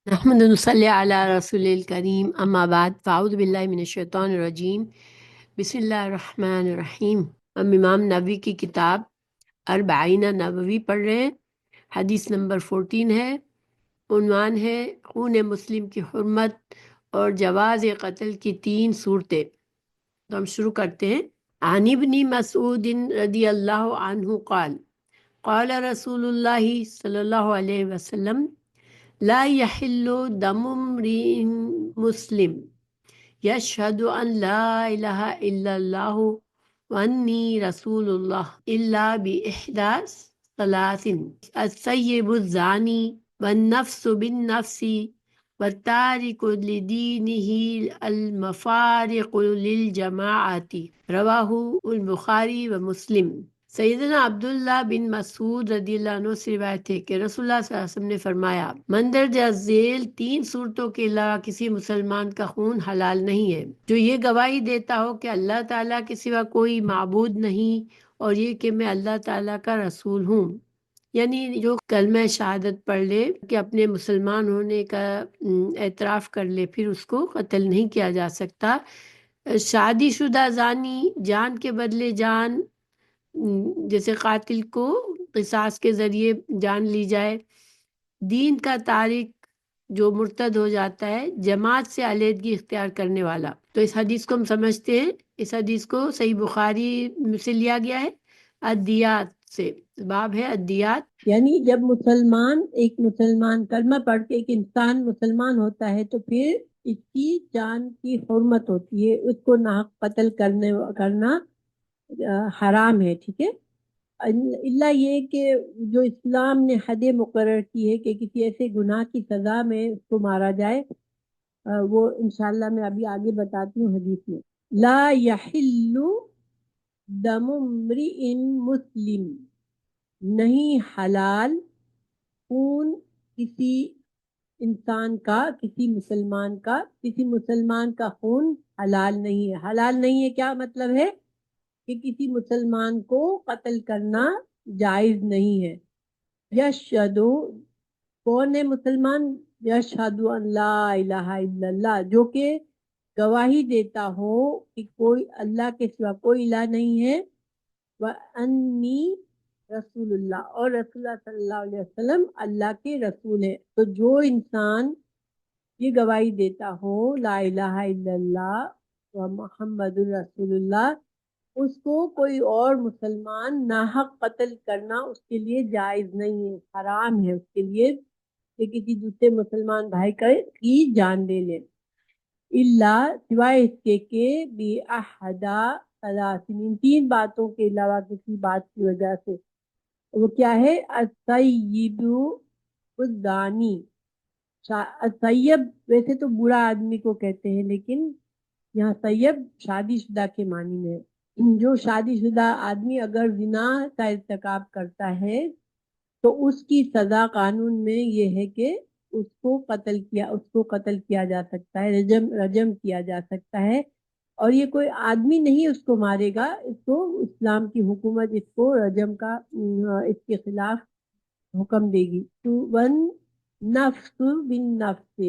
نحمد نصلی علی رسول الکریم اما بعد فاعوذ باللہ من الشیطان الرجیم بسم اللہ الرحمن الرحیم۔ ہم امام نووی کی کتاب اربعین نووی پڑھ رہے ہیں۔ حدیث نمبر 14 ہے۔ عنوان ہے خون مسلم کی حرمت اور جواز قتل کی 3 صورتیں۔ تو ہم شروع کرتے ہیں۔ عن ابن مسعود رضی اللہ عنہ قال قال رسول اللہ صلی اللہ علیہ وسلم لا يحل دم امرئ مسلم يشهد أن لا إله إلا الله وأني رسول الله إلا بإحدى ثلاث: الثيب الزاني والنفس بالنفس والتارك لدينه المفارق للجماعة، رواہ البخاری و مسلم۔ سیدنا عبداللہ بن مسعود رضی اللہ عنہ سے روایت ہے کہ رسول اللہ صلی اللہ علیہ وسلم نے فرمایا، مندرجہ ذیل 3 صورتوں کے علاوہ کسی مسلمان کا خون حلال نہیں ہے، جو یہ گواہی دیتا ہو کہ اللہ تعالیٰ کے سوا کوئی معبود نہیں اور یہ کہ میں اللہ تعالیٰ کا رسول ہوں، یعنی جو کلمہ شہادت پڑھ لے کہ اپنے مسلمان ہونے کا اعتراف کر لے، پھر اس کو قتل نہیں کیا جا سکتا۔ شادی شدہ زانی، جان کے بدلے جان، جیسے قاتل کو قصاص کے ذریعے جان لی جائے۔ دین کا تارک، جو مرتد ہو جاتا ہے، جماعت سے علیحدگی اختیار کرنے والا۔ تو اس حدیث کو ہم سمجھتے ہیں، اس حدیث کو صحیح بخاری سے لیا گیا ہے، الدیات سے، باب ہے الدیات، یعنی جب ایک مسلمان کلمہ پڑھ کے ایک انسان مسلمان ہوتا ہے تو پھر اس کی جان کی حرمت ہوتی ہے، اس کو ناحق قتل کرنا حرام ہے، ٹھیک ہے۔ اللہ یہ کہ جو اسلام نے حد مقرر کی ہے کہ کسی ایسے گناہ کی سزا میں اس کو مارا جائے، وہ انشاءاللہ میں ابھی آگے بتاتی ہوں حدیث میں۔ لا یحل دم امرئ مسلم، نہیں حلال خون کسی انسان کا، کسی مسلمان کا خون حلال نہیں ہے۔ حلال نہیں ہے کیا مطلب ہے؟ کہ کسی مسلمان کو قتل کرنا جائز نہیں ہے۔ یشہدو، کون ہے مسلمان؟ یشہدو ان لا الہ الا اللہ، جو کہ گواہی دیتا ہو کہ کوئی اللہ کے سوا کوئی الہ نہیں ہے، وانی رسول اللہ، اور رسول اللہ صلی اللہ علیہ وسلم اللہ کے رسول ہے۔ تو جو انسان یہ گواہی دیتا ہو لا الہ الا اللہ و محمد الرسول اللہ، اس کو کوئی اور مسلمان ناحق قتل کرنا اس کے لیے جائز نہیں ہے، حرام ہے اس کے لیے کہ کسی دوسرے مسلمان بھائی کی جان لے لے۔ اللہ، سوائے اس کے کہ بی احدا ثلاثین، ان 3 باتوں کے علاوہ کسی بات کی وجہ سے۔ وہ کیا ہے؟ السیب الزانی، سیب ویسے تو برا آدمی کو کہتے ہیں، لیکن یہاں سیب شادی شدہ کے معنی میں ہے۔ جو شادی شدہ آدمی اگر زنا کا ارتکاب کرتا ہے تو اس کی سزا قانون میں یہ ہے کہ اس کو قتل کیا جا سکتا ہے، رجم کیا جا سکتا ہے، اور یہ کوئی آدمی نہیں اس کو مارے گا، اس کو اسلام کی حکومت اس کو رجم کا اس کے خلاف حکم دے گی۔ تو ون نفس بن نفس،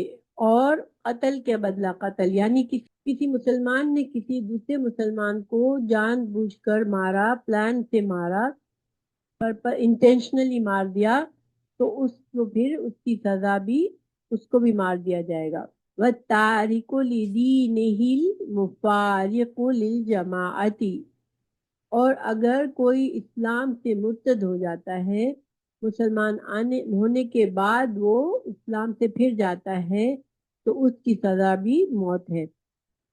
اور قتل کے بدلہ قتل، یعنی کسی مسلمان نے کسی دوسرے مسلمان کو جان بوجھ کر مارا، پلان سے مارا، پر انٹینشنلی مار دیا، تو اس کو پھر اس کی سزا بھی، اس کو بھی مار دیا جائے گا۔ وَالتَّارِكُ لِدِينِهِ الْمُفَارِقُ لِلْجَمَاعَةِ، اور اگر کوئی اسلام سے مرتد ہو جاتا ہے، مسلمان ہونے کے بعد وہ اسلام سے پھر جاتا ہے، تو اس کی سزا بھی موت ہے۔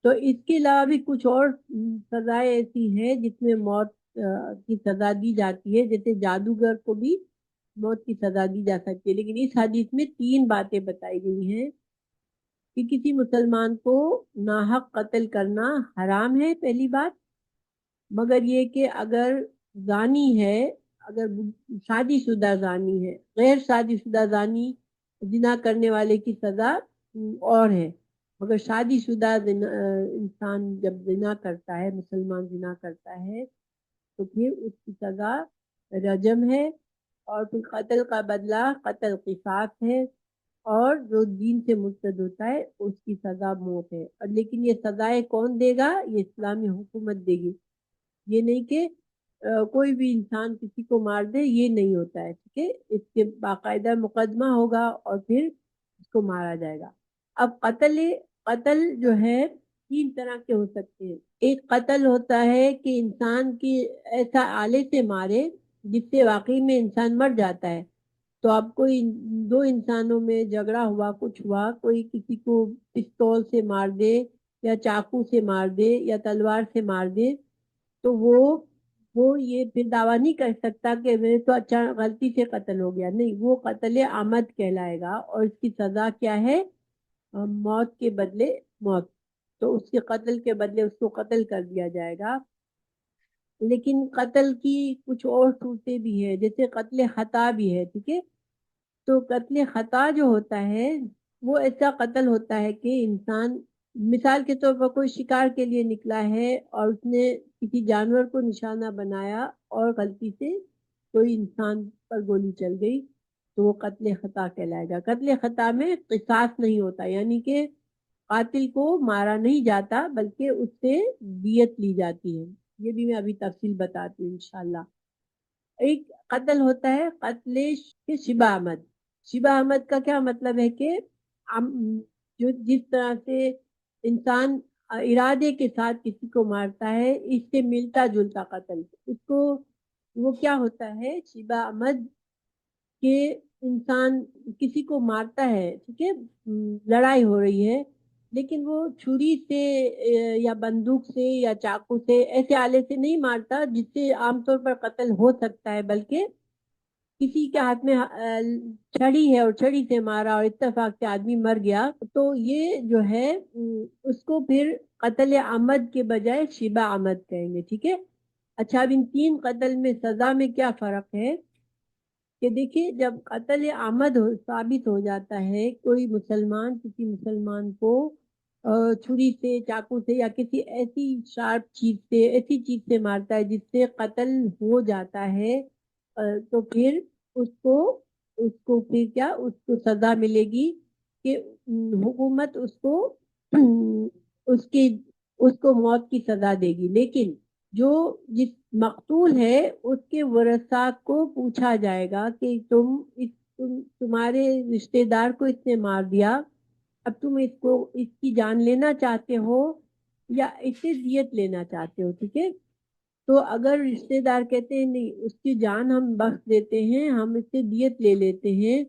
تو اس کے علاوہ بھی کچھ اور سزائیں ایسی ہیں جس میں موت کی سزا دی جاتی ہے، جیسے جادوگر کو بھی موت کی سزا دی جا سکتی ہے، لیکن اس حدیث میں 3 باتیں بتائی گئی ہیں کہ کسی مسلمان کو ناحق قتل کرنا حرام ہے، پہلی بات، مگر یہ کہ اگر زانی ہے، اگر شادی شدہ زانی ہے، غیر شادی شدہ زانی زنا کرنے والے کی سزا اور ہے، مگر شادی شدہ انسان جب زنا کرتا ہے، مسلمان زنا کرتا ہے، تو پھر اس کی سزا رجم ہے، اور پھر قتل کا بدلہ قتل قصاص ہے، اور جو دین سے مرتد ہوتا ہے اس کی سزا موت ہے. اور لیکن یہ سزائیں کون دے گا؟ یہ اسلامی حکومت دے گی. یہ نہیں کہ کوئی بھی انسان کسی کو مار دے، یہ نہیں ہوتا ہے. ٹھیک ہے، اس کے باقاعدہ مقدمہ ہوگا اور پھر اس کو مارا جائے گا. اب قتل جو ہے تین طرح کے ہو سکتے ہیں. ایک قتل ہوتا ہے کہ انسان کی ایسا آلے سے مارے جس سے واقعی میں انسان مر جاتا ہے. تو اب کوئی دو انسانوں میں جھگڑا ہوا، کچھ ہوا، کوئی کسی کو پستول سے مار دے یا چاقو سے مار دے یا تلوار سے مار دے، تو وہ یہ پھر دعویٰ نہیں کر سکتا کہ میرے تو اچھا غلطی سے قتل ہو گیا. نہیں، وہ قتل عمد کہلائے گا اور اس کی سزا کیا ہے؟ موت کے بدلے موت. تو اس کے قتل کے بدلے اس کو قتل کر دیا جائے گا. لیکن قتل کی کچھ اور صورتیں بھی ہیں، جیسے قتل خطا بھی ہے. ٹھیک ہے، تو قتل خطا جو ہوتا ہے وہ ایسا قتل ہوتا ہے کہ انسان مثال کے طور پر کوئی شکار کے لیے نکلا ہے اور اس نے کسی جانور کو نشانہ بنایا اور غلطی سے کوئی انسان پر گولی چل گئی، تو وہ قتل خطا کہلائے گا. قتل خطا میں قصاص نہیں ہوتا، یعنی کہ قاتل کو مارا نہیں جاتا بلکہ اس سے دیت لی جاتی ہے. یہ بھی میں ابھی تفصیل بتاتی ہوں انشاءاللہ. ایک قتل ہوتا ہے قتل شبہ احمد. شبہ احمد کا کیا مطلب ہے کہ جو جس طرح سے انسان ارادے کے ساتھ کسی کو مارتا ہے، اس سے ملتا جلتا قتل، اس کو وہ کیا ہوتا ہے؟ شبہ احمد کہ انسان کسی کو مارتا ہے، ٹھیک ہے، لڑائی ہو رہی ہے، لیکن وہ چھری سے یا بندوق سے یا چاقو سے، ایسے آلے سے نہیں مارتا جس سے عام طور پر قتل ہو سکتا ہے، بلکہ کسی کے ہاتھ میں چھڑی ہے اور چھڑی سے مارا اور اتفاق سے آدمی مر گیا، تو یہ جو ہے اس کو پھر قتل عمد کے بجائے شبہ عمد کہیں گے. ٹھیک ہے. اچھا، اب ان تین قتل میں سزا میں کیا فرق ہے کہ دیکھیے، جب قتل عمد ثابت ہو جاتا ہے، کوئی مسلمان کسی مسلمان کو چھری سے، چاقو سے یا کسی ایسی شارپ چیز سے، ایسی چیز سے مارتا ہے جس سے قتل ہو جاتا ہے، تو پھر اس کو پھر کیا اس کو سزا ملے گی کہ حکومت اس کو اس کی اس کو موت کی سزا دے گی. لیکن جو جس مقتول ہے اس کے ورثاء کو پوچھا جائے گا کہ تمہارے رشتہ دار کو اس نے مار دیا، اب تم اس کی جان لینا چاہتے ہو یا اس سے دیت لینا چاہتے ہو. ٹھیک ہے. تو اگر رشتہ دار کہتے ہیں نہیں، اس کی جان ہم بخش دیتے ہیں، ہم اس سے دیت لے لیتے ہیں،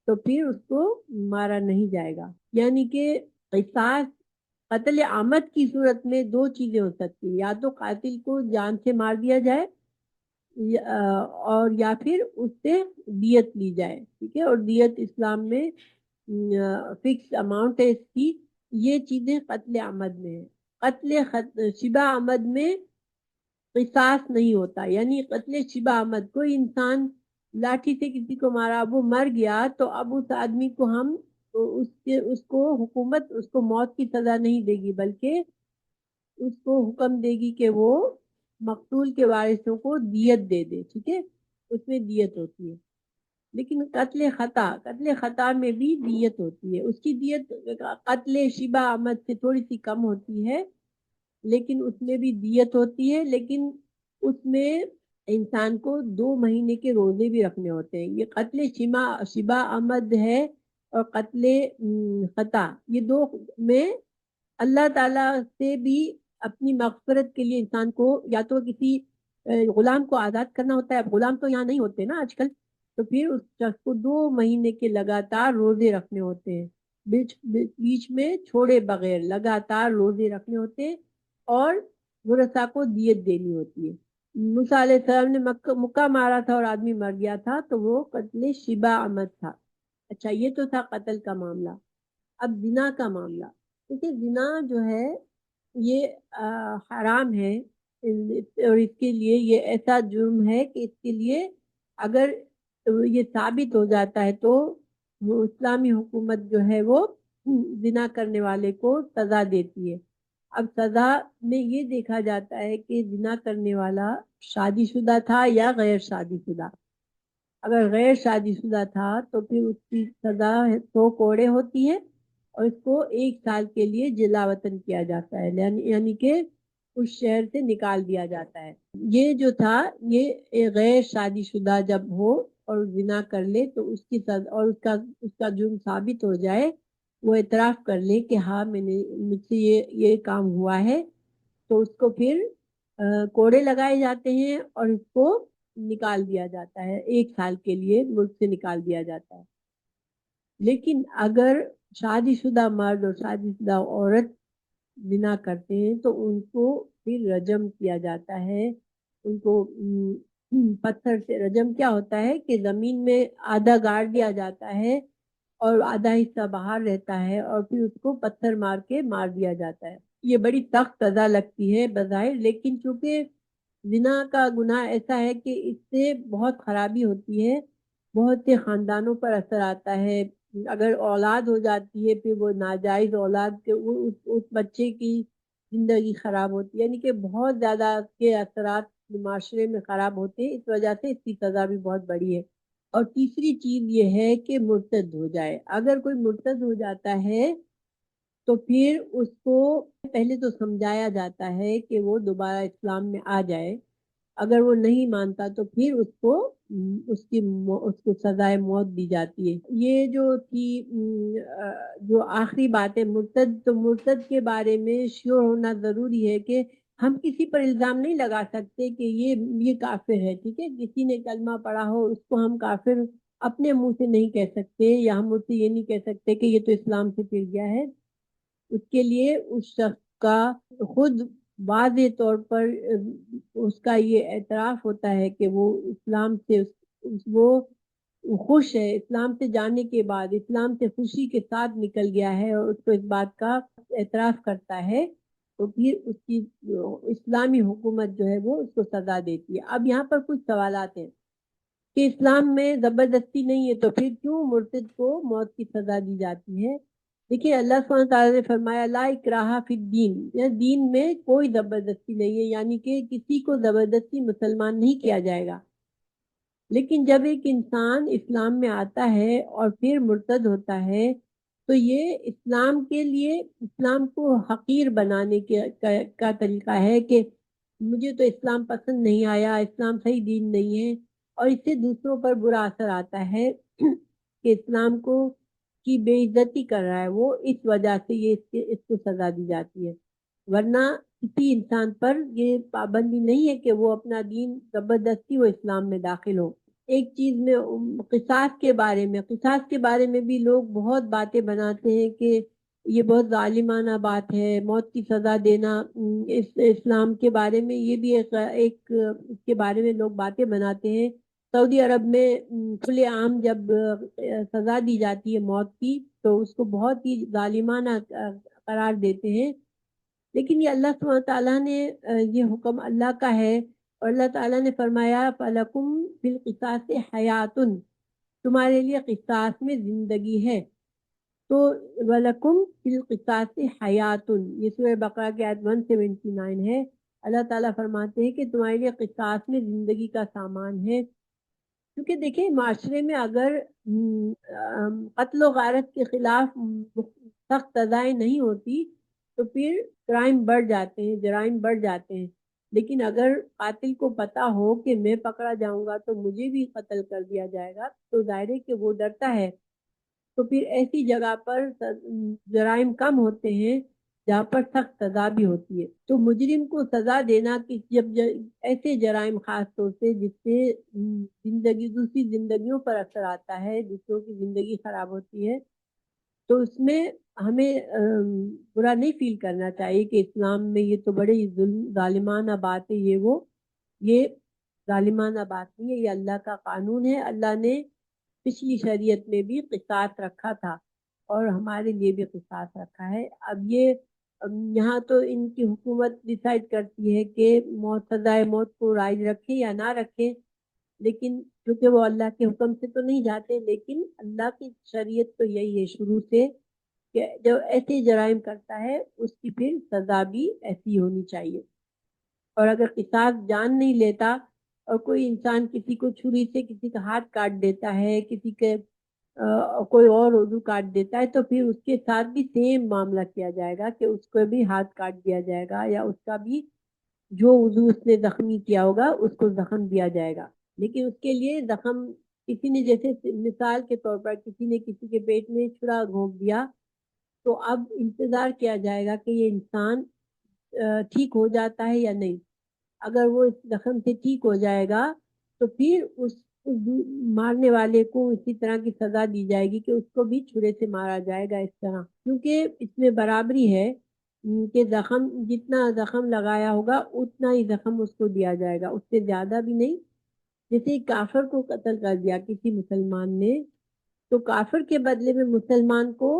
تو پھر اس کو مارا نہیں جائے گا. یعنی کہ قصاص قتل عمد کی صورت میں دو چیزیں ہو سکتی ہیں، یا تو قاتل کو جان سے مار دیا جائے اور یا پھر اس سے دیت لی جائے. ٹھیک ہے. اور دیت اسلام میں فکس اماؤنٹ ہے اس کی. یہ چیزیں قتل عمد میں ہے. شبہ عمد میں قصاص نہیں ہوتا، یعنی قتل شبہ عمد، کوئی انسان لاٹھی سے کسی کو مارا، وہ مر گیا، تو اب اس آدمی کو ہم اس کو حکومت اس کو موت کی سزا نہیں دے گی، بلکہ اس کو حکم دے گی کہ وہ مقتول کے وارثوں کو دیت دے دے. ٹھیک ہے. اس میں دیت ہوتی ہے. لیکن قتل خطا میں بھی دیت ہوتی ہے. اس کی دیت قتل شبہ عمد سے تھوڑی سی کم ہوتی ہے، لیکن اس میں بھی دیت ہوتی ہے. لیکن اس میں انسان کو 2 مہینے کے روزے بھی رکھنے ہوتے ہیں. یہ قتل شبہ عمد ہے اور قتل خطا، یہ دو میں اللہ تعالیٰ سے بھی اپنی مغفرت کے لیے انسان کو یا تو کسی غلام کو آزاد کرنا ہوتا ہے. اب غلام تو یہاں نہیں ہوتے نا آج کل، تو پھر اس شخص کو 2 مہینے کے لگاتار روزے رکھنے ہوتے ہیں، بیچ میں چھوڑے بغیر لگاتار روزے رکھنے ہوتے ہیں، اور ورثاء کو دیت دینی ہوتی ہے. موسیٰ علیہ السلام نے مکہ مارا تھا اور آدمی مر گیا تھا، تو وہ قتل شبہ عمد تھا. اچھا، یہ تو تھا قتل کا معاملہ. اب زنا کا معاملہ. کیونکہ زنا جو ہے یہ حرام ہے، اور اس کے لیے یہ ایسا جرم ہے کہ اس کے لیے اگر یہ ثابت ہو جاتا ہے تو وہ اسلامی حکومت جو ہے وہ زنا کرنے والے کو سزا دیتی ہے. اب سزا میں یہ دیکھا جاتا ہے کہ زنا کرنے والا شادی شدہ تھا یا غیر شادی شدہ. اگر غیر شادی شدہ تھا تو پھر اس کی سزا 100 کوڑے ہوتی ہے اور اس کو 1 سال کے لیے جلا وطن کیا جاتا ہے، یعنی کہ اس شہر سے نکال دیا جاتا ہے۔ یہ جو تھا، یہ غیر شادی شدہ جب ہو اور زنا کر لے تو اس کی سزا، اور اس کا جرم ثابت ہو جائے، وہ اعتراف کر لے کہ ہاں مجھ سے یہ کام ہوا ہے، تو اس کو پھر کوڑے لگائے جاتے ہیں اور اس کو نکال دیا جاتا ہے، 1 سال کے لیے ملک سے نکال دیا جاتا ہے۔ لیکن اگر شادی شدہ مرد اور شادی شدہ عورت بنا کرتے ہیں تو ان کو پھر رجم کیا جاتا ہے۔ ان کو پتھر سے، رجم کیا ہوتا ہے کہ زمین میں آدھا گاڑ دیا جاتا ہے اور آدھا حصہ باہر رہتا ہے اور پھر اس کو پتھر مار کے مار دیا جاتا ہے۔ یہ بڑی سخت سزا لگتی ہے بظاہر، لیکن چونکہ زنا کا گناہ ایسا ہے کہ اس سے بہت خرابی ہوتی ہے، بہت سے خاندانوں پر اثر آتا ہے۔ اگر اولاد ہو جاتی ہے پھر وہ ناجائز اولاد کے اس بچے کی زندگی خراب ہوتی ہے، یعنی کہ بہت زیادہ اس کے اثرات معاشرے میں خراب ہوتے ہیں، اس وجہ سے اس کی سزا بھی بہت بڑی ہے۔ اور تیسری چیز یہ ہے کہ مرتد ہو جائے۔ اگر کوئی مرتد ہو جاتا ہے تو پھر اس کو پہلے تو سمجھایا جاتا ہے کہ وہ دوبارہ اسلام میں آ جائے، اگر وہ نہیں مانتا تو پھر اس کو سزائے موت دی جاتی ہے۔ یہ جو تھی جو آخری بات ہے مرتد، تو مرتد کے بارے میں شیور ہونا ضروری ہے کہ ہم کسی پر الزام نہیں لگا سکتے کہ یہ کافر ہے، ٹھیک ہے؟ کسی نے کلمہ پڑھا ہو اس کو ہم کافر اپنے منہ سے نہیں کہہ سکتے، یا ہم اس سے یہ نہیں کہہ سکتے کہ یہ تو اسلام سے پھر گیا ہے۔ اس کے لیے اس شخص کا خود واضح طور پر اس کا یہ اعتراف ہوتا ہے کہ وہ اسلام سے وہ خوش ہے، اسلام سے جانے کے بعد اسلام سے خوشی کے ساتھ نکل گیا ہے اور اس کو اس بات کا اعتراف کرتا ہے، تو پھر اس کی اسلامی حکومت جو ہے وہ اس کو سزا دیتی ہے۔ اب یہاں پر کچھ سوالات ہیں کہ اسلام میں زبردستی نہیں ہے تو پھر کیوں مرتد کو موت کی سزا دی جاتی ہے؟ دیکھیے اللہ سبحانہ تعالیٰ نے فرمایا لا اکراہ فی الدین، یعنی دین میں کوئی زبردستی نہیں ہے، یعنی کہ کسی کو زبردستی مسلمان نہیں کیا جائے گا۔ لیکن جب ایک انسان اسلام میں آتا ہے اور پھر مرتد ہوتا ہے تو یہ اسلام کے لیے، اسلام کو حقیر بنانے کا طریقہ ہے کہ مجھے تو اسلام پسند نہیں آیا، اسلام صحیح دین نہیں ہے، اور اس سے دوسروں پر برا اثر آتا ہے کہ اسلام کی بے عزتی کر رہا ہے وہ، اس وجہ سے اس کو سزا دی جاتی ہے۔ ورنہ کسی انسان پر یہ پابندی نہیں ہے کہ وہ اپنا دین زبردستی وہ اسلام میں داخل ہو۔ ایک چیز میں قصاص کے بارے میں بھی لوگ بہت باتیں بناتے ہیں کہ یہ بہت ظالمانہ بات ہے، موت کی سزا دینا اسلام کے بارے میں، یہ بھی ایک اس کے بارے میں لوگ باتیں بناتے ہیں۔ سعودی عرب میں کھلے عام جب سزا دی جاتی ہے موت کی تو اس کو بہت ہی ظالمانہ قرار دیتے ہیں، لیکن یہ اللہ سبحانہ تعالیٰ نے یہ حکم اللہ کا ہے، اور اللہ تعالیٰ نے فرمایا فَلَكُمْ فِي الْقِصَاصِ حَيَاتٌ، تمہارے لیے قصاص میں زندگی ہے۔ تو وَلَكُمْ فِي الْقِصَاصِ حَيَاتٌ، یہ سورہ بقرہ کی آیت 179 ہے۔ اللہ تعالیٰ فرماتے ہیں کہ تمہارے لیے قصاص میں زندگی کا سامان ہے، کیونکہ دیکھیں معاشرے میں اگر قتل و غارت کے خلاف سخت سزائیں نہیں ہوتی تو پھر کرائم بڑھ جاتے ہیں، جرائم بڑھ جاتے ہیں۔ لیکن اگر قاتل کو پتا ہو کہ میں پکڑا جاؤں گا تو مجھے بھی قتل کر دیا جائے گا تو ظاہر ہے کہ وہ ڈرتا ہے، تو پھر ایسی جگہ پر جرائم کم ہوتے ہیں جہاں پر سخت سزا بھی ہوتی ہے۔ تو مجرم کو سزا دینا کہ جب ایسے جرائم خاص طور سے جس سے دوسری زندگیوں پر اثر آتا ہے، دوسروں کی زندگی خراب ہوتی ہے، تو اس میں ہمیں برا نہیں فیل کرنا چاہیے کہ اسلام میں یہ تو بڑی ظالمانہ بات ہے، یہ ظالمانہ بات نہیں ہے، یہ اللہ کا قانون ہے۔ اللہ نے پچھلی شریعت میں بھی قصاص رکھا تھا اور ہمارے لیے بھی قصاص رکھا ہے۔ اب یہاں تو ان کی حکومت ڈیسائیڈ کرتی ہے کہ سزائے موت کو رائج رکھے یا نہ رکھے، لیکن کیونکہ وہ اللہ کے حکم سے تو نہیں جاتے، لیکن اللہ کی شریعت تو یہی ہے شروع سے کہ جو ایسے جرائم کرتا ہے اس کی پھر سزا بھی ایسی ہونی چاہیے۔ اور اگر قصاص جان نہیں لیتا اور کوئی انسان کسی کو چھری سے کسی کا ہاتھ کاٹ دیتا ہے، کسی کے کوئی اور عضو کاٹ دیتا ہے، تو پھر اس کے ساتھ بھی سیم معاملہ کیا جائے گا کہ اس کو بھی ہاتھ کاٹ دیا جائے گا، یا اس کا بھی جو عضو اس نے زخمی کیا ہوگا اس کو زخم دیا جائے گا۔ لیکن اس کے لیے زخم، کسی نے جیسے مثال کے طور پر کسی نے کسی کے پیٹ میں چھرا گھونپ دیا، تو اب انتظار کیا جائے گا کہ یہ انسان ٹھیک ہو جاتا ہے یا نہیں۔ اگر وہ اس زخم سے ٹھیک ہو جائے گا تو پھر اس مارنے والے کو اسی طرح کی سزا دی جائے گی کہ اس کو بھی چھرے سے مارا جائے گا اس طرح، کیونکہ اس میں برابری ہے کہ زخم جتنا زخم لگایا ہوگا اتنا ہی زخم اس کو دیا جائے گا، اس سے زیادہ بھی نہیں۔ جیسے کافر کو قتل کر دیا کسی مسلمان نے، تو کافر کے بدلے میں مسلمان کو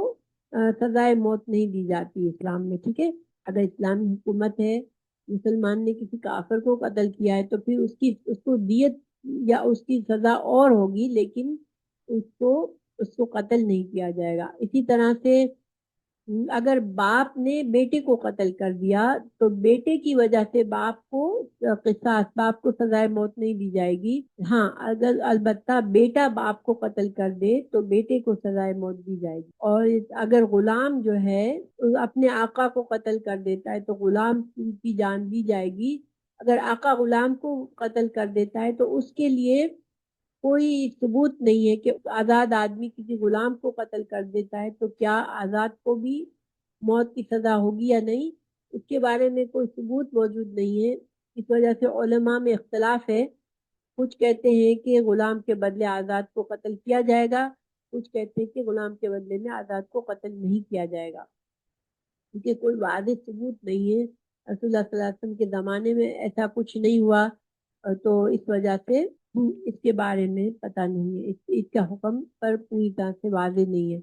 سزائے موت نہیں دی جاتی اسلام میں، ٹھیک ہے۔ اگر اسلامی حکومت ہے، مسلمان نے کسی کافر کو قتل کیا ہے، تو پھر اس کو دیت یا اس کی سزا اور ہوگی، لیکن اس کو اس کو قتل نہیں کیا جائے گا۔ اسی طرح سے اگر باپ نے بیٹے کو قتل کر دیا تو بیٹے کی وجہ سے باپ کو قصاص، باپ کو سزائے موت نہیں دی جائے گی۔ ہاں، اگر البتہ بیٹا باپ کو قتل کر دے تو بیٹے کو سزائے موت دی جائے گی۔ اور اگر غلام جو ہے اپنے آقا کو قتل کر دیتا ہے تو غلام کی جان دی جائے گی۔ اگر آقا غلام کو قتل کر دیتا ہے تو اس کے لیے کوئی ثبوت نہیں ہے کہ آزاد آدمی کسی غلام کو قتل کر دیتا ہے تو کیا آزاد کو بھی موت کی سزا ہوگی یا نہیں، اس کے بارے میں کوئی ثبوت موجود نہیں ہے۔ اس وجہ سے علماء میں اختلاف ہے، کچھ کہتے ہیں کہ غلام کے بدلے آزاد کو قتل کیا جائے گا، کچھ کہتے ہیں کہ غلام کے بدلے میں آزاد کو قتل نہیں کیا جائے گا، کیونکہ کوئی واضح ثبوت نہیں ہے۔ رسول اللہ صلی اللہ علیہ وسلم کے زمانے میں ایسا کچھ نہیں ہوا، تو اس وجہ سے اس کے بارے میں پتہ نہیں ہے، اس کا حکم پر پوری طرح سے واضح نہیں ہے۔